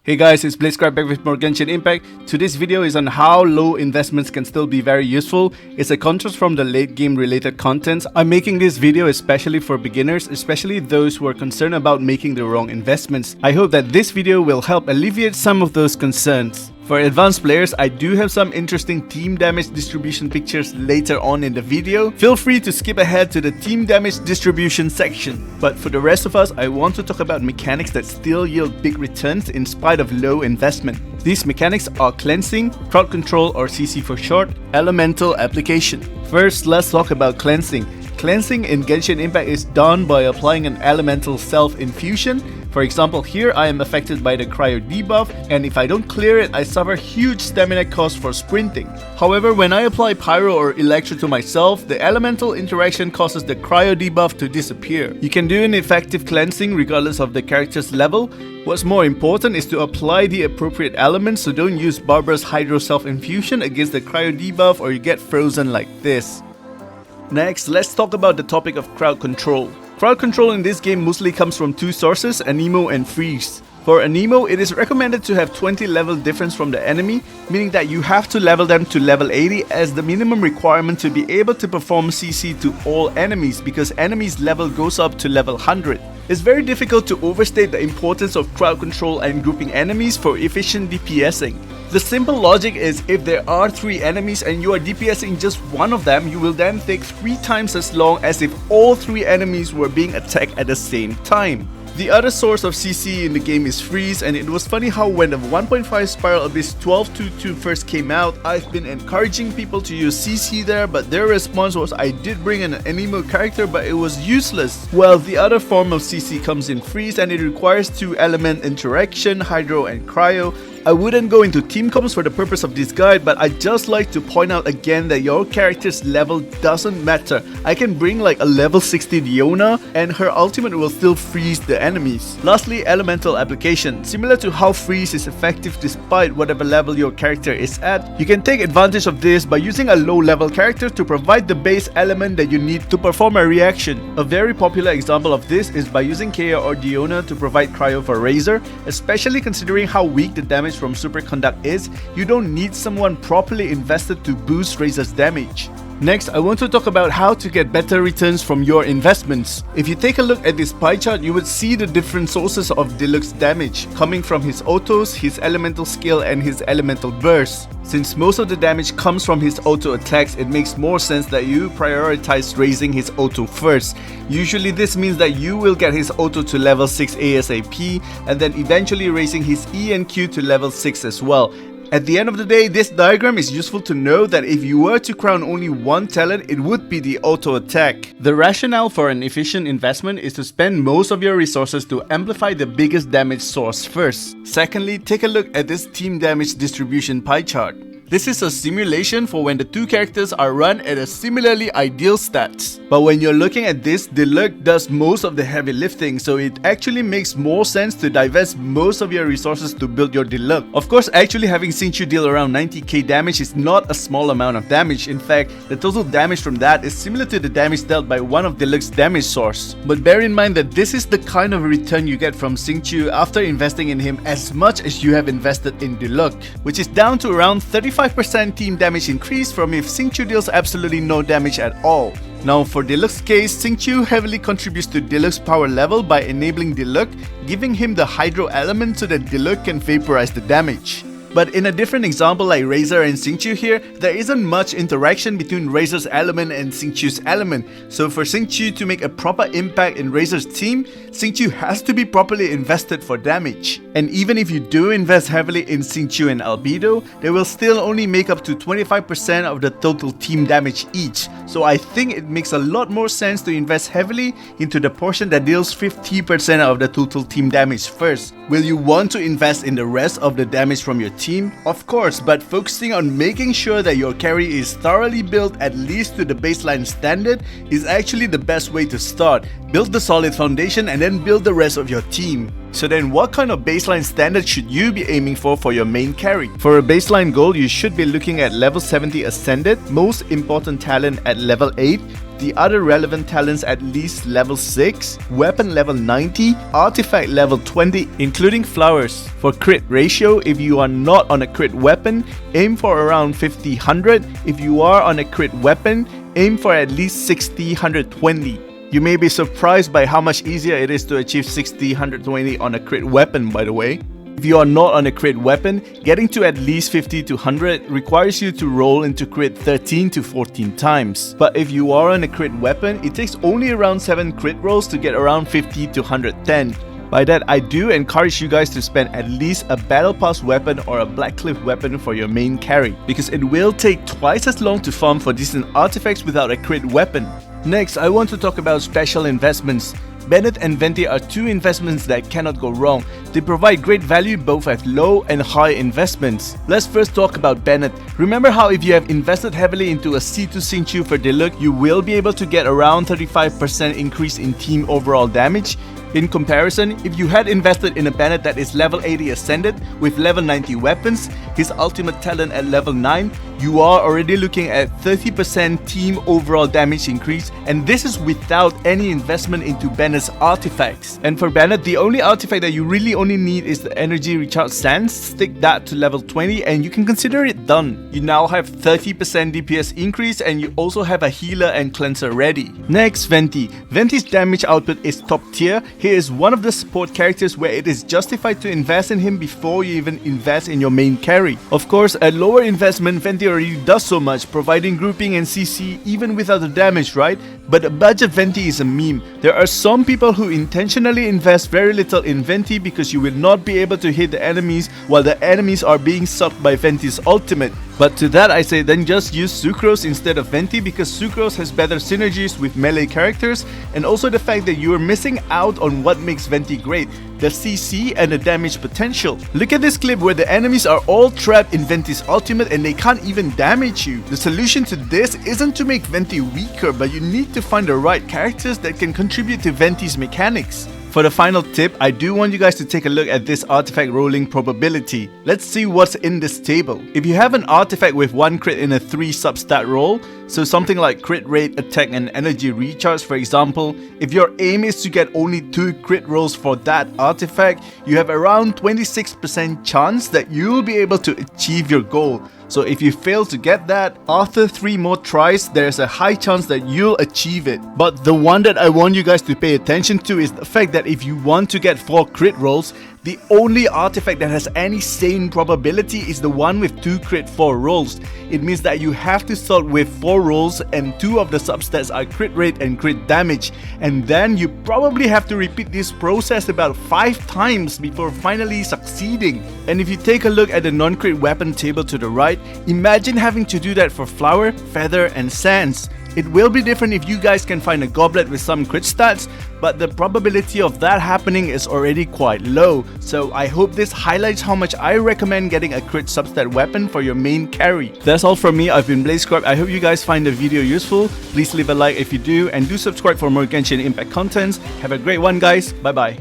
Hey guys, it's Blitzcraft back with more Genshin Impact. Today's video is on how low investments can still be very useful. It's a contrast from the late game related contents. I'm making this video especially for beginners, especially those who are concerned about making the wrong investments. I hope that this video will help alleviate some of those concerns. For advanced players, I do have some interesting team damage distribution pictures later on in the video. Feel free to skip ahead to the team damage distribution section. But for the rest of us, I want to talk about mechanics that still yield big returns in spite of low investment. These mechanics are cleansing, crowd control or CC for short, elemental application. First, let's talk about cleansing. Cleansing in Genshin Impact is done by applying an elemental self-infusion. For example, here I am affected by the cryo debuff, and if I don't clear it, I suffer huge stamina cost for sprinting. However, when I apply pyro or electro to myself, the elemental interaction causes the cryo debuff to disappear. You can do an effective cleansing regardless of the character's level. What's more important is to apply the appropriate elements, so don't use Barbara's hydro self-infusion against the cryo debuff or you get frozen like this. Next, let's talk about the topic of crowd control. Crowd control in this game mostly comes from two sources, Anemo and Freeze. For Anemo, it is recommended to have 20 level difference from the enemy, meaning that you have to level them to level 80 as the minimum requirement to be able to perform CC to all enemies, because enemies level goes up to level 100. It's very difficult to overstate the importance of crowd control and grouping enemies for efficient DPSing. The simple logic is if there are 3 enemies and you are DPSing just one of them, you will then take 3 times as long as if all 3 enemies were being attacked at the same time. The other source of CC in the game is Freeze, and it was funny how when the 1.5 Spiral Abyss 12.2.2 first came out, I've been encouraging people to use CC there, but their response was I did bring an Anemo character but it was useless. Well, the other form of CC comes in Freeze and it requires 2 element interaction, Hydro and Cryo. I wouldn't go into team comps for the purpose of this guide, but I'd just like to point out again that your character's level doesn't matter. I can bring like a level 60 Diona and her ultimate will still freeze the enemies. Lastly, elemental application. Similar to how freeze is effective despite whatever level your character is at, you can take advantage of this by using a low level character to provide the base element that you need to perform a reaction. A very popular example of this is by using Kea or Diona to provide cryo for Razor, especially considering how weak the damage from Superconduct is. You don't need someone properly invested to boost Razor's damage. Next, I want to talk about how to get better returns from your investments. If you take a look at this pie chart, you would see the different sources of Deluxe damage, coming from his autos, his elemental skill and his elemental burst. Since most of the damage comes from his auto attacks, it makes more sense that you prioritize raising his auto first. Usually this means that you will get his auto to level 6 ASAP and then eventually raising his E and Q to level 6 as well. At the end of the day, this diagram is useful to know that if you were to crown only one talent, it would be the auto attack. The rationale for an efficient investment is to spend most of your resources to amplify the biggest damage source first. Secondly, take a look at this team damage distribution pie chart. This is a simulation for when the 2 characters are run at a similarly ideal stats. But when you're looking at this, Deluxe does most of the heavy lifting, so it actually makes more sense to divest most of your resources to build your Deluxe. Of course, actually having Xingqiu deal around 90k damage is not a small amount of damage. In fact, the total damage from that is similar to the damage dealt by one of Deluxe's damage source. But bear in mind that this is the kind of return you get from Xingqiu after investing in him as much as you have invested in Deluxe, which is down to around 35% team damage increase from if Xingqiu deals absolutely no damage at all. Now for Deluxe's case, Xingqiu heavily contributes to Deluxe's power level by enabling Deluxe, giving him the Hydro element so that Deluxe can vaporize the damage. But in a different example like Razor and Xingqiu here, there isn't much interaction between Razor's element and Xingqiu's element. So for Xingqiu to make a proper impact in Razor's team, Xingqiu has to be properly invested for damage. And even if you do invest heavily in Xingqiu and Albedo, they will still only make up to 25% of the total team damage each. So I think it makes a lot more sense to invest heavily into the portion that deals 50% of the total team damage first. Will you want to invest in the rest of the damage from your team? Of course, but focusing on making sure that your carry is thoroughly built at least to the baseline standard is actually the best way to start. Build the solid foundation and then build the rest of your team. So then what kind of baseline standard should you be aiming for your main carry? For a baseline goal, you should be looking at level 70 Ascended, most important talent at level 8, the other relevant talents at least level 6, weapon level 90, artifact level 20 including flowers. For crit ratio, if you are not on a crit weapon, aim for around 50-100. If you are on a crit weapon, aim for at least 60-120. You may be surprised by how much easier it is to achieve 60-120 on a crit weapon, by the way. If you are not on a crit weapon, getting to at least 50 to 100 requires you to roll into crit 13 to 14 times. But if you are on a crit weapon, it takes only around 7 crit rolls to get around 50 to 110. By that, I do encourage you guys to spend at least a battle pass weapon or a black cliff weapon for your main carry, because it will take twice as long to farm for decent artifacts without a crit weapon. Next, I want to talk about special investments. Bennett and Venti are two investments that cannot go wrong. They provide great value both at low and high investments. Let's first talk about Bennett. Remember how if you have invested heavily into a C2 Xingqiu for Diluc, you will be able to get around 35% increase in team overall damage? In comparison, if you had invested in a Bennett that is level 80 Ascended with level 90 weapons, his ultimate talent at level 9, you are already looking at 30% team overall damage increase, and this is without any investment into Bennett's artifacts. And for Bennett, the only artifact that you really only need is the energy recharge stance. Stick that to level 20 and you can consider it done. You now have 30% DPS increase and you also have a healer and cleanser ready. Next, Venti. Venti's damage output is top tier. He is one of the support characters where it is justified to invest in him before you even invest in your main carry. Of course, at lower investment, Venti already does so much, providing grouping and CC even without the damage, right? But a budget Venti is a meme. There are some people who intentionally invest very little in Venti because you will not be able to hit the enemies while the enemies are being sucked by Venti's ultimate. But to that I say then just use Sucrose instead of Venti, because Sucrose has better synergies with melee characters, and also the fact that you are missing out on what makes Venti great, the CC and the damage potential. Look at this clip where the enemies are all trapped in Venti's ultimate and they can't even damage you. The solution to this isn't to make Venti weaker, but you need to find the right characters that can contribute to Venti's mechanics. For the final tip, I do want you guys to take a look at this artifact rolling probability. Let's see what's in this table. If you have an artifact with 1 crit in a 3 substat roll, so something like crit rate, attack and energy recharge for example, if your aim is to get only 2 crit rolls for that artifact, you have around 26% chance that you'll be able to achieve your goal. So if you fail to get that, after 3 more tries, there's a high chance that you'll achieve it. But the one that I want you guys to pay attention to is the fact that if you want to get 4 crit rolls, the only artifact that has any sane probability is the one with 2 crit 4 rolls. It means that you have to start with 4 rolls and 2 of the substats are crit rate and crit damage. And then you probably have to repeat this process about 5 times before finally succeeding. And if you take a look at the non-crit weapon table to the right, imagine having to do that for Flower, Feather and Sands. It will be different if you guys can find a goblet with some crit stats, but the probability of that happening is already quite low. So I hope this highlights how much I recommend getting a crit substat weapon for your main carry. That's all from me. I've been BlazeScribe. I hope you guys find the video useful. Please leave a like if you do, and do subscribe for more Genshin Impact contents. Have a great one guys. Bye bye.